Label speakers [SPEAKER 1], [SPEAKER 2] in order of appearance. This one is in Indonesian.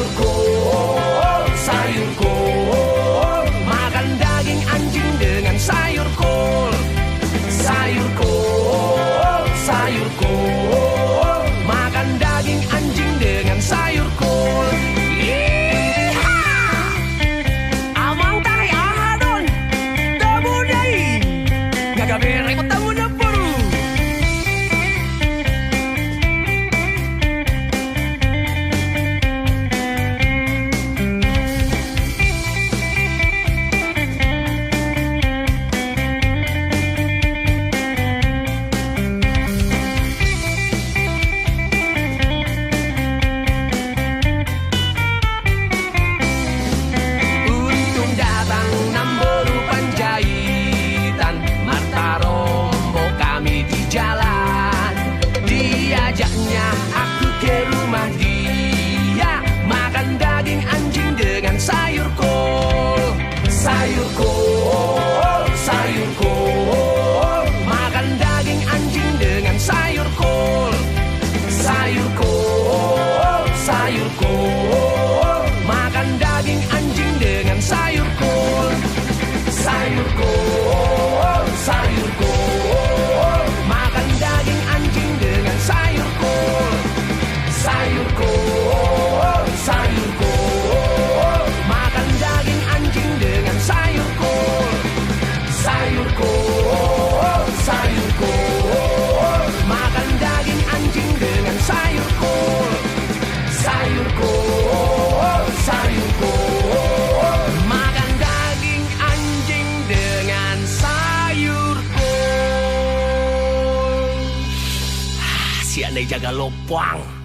[SPEAKER 1] sayur kol, sayur kol. Makan daging anjing dengan sayur kol. Sayur kol, sayur kol. Makan daging anjing dengan sayur kol. Amang tayo ahadon, tamo day. Gagabere ko tamo na puro. Diajaknya aku ke rumah dia, makan daging anjing dengan sayur kol. Sayur kol, sayur kol. Makan daging anjing dengan sayur kol. Sayur kol, sayur kol. Makan daging anjing dengan sayur kol. Sayur kol, sayur kol. Makan daging anjing dengan sayur kol. Sayur kol, sayur kol. Makan daging anjing dengan sayur kol. Sayur kol, sayur kol. Makan daging anjing dengan sayur kol. Sayur kol, sayur kol. Makan daging anjing dengan sayur kol. Si andai jaga lopang.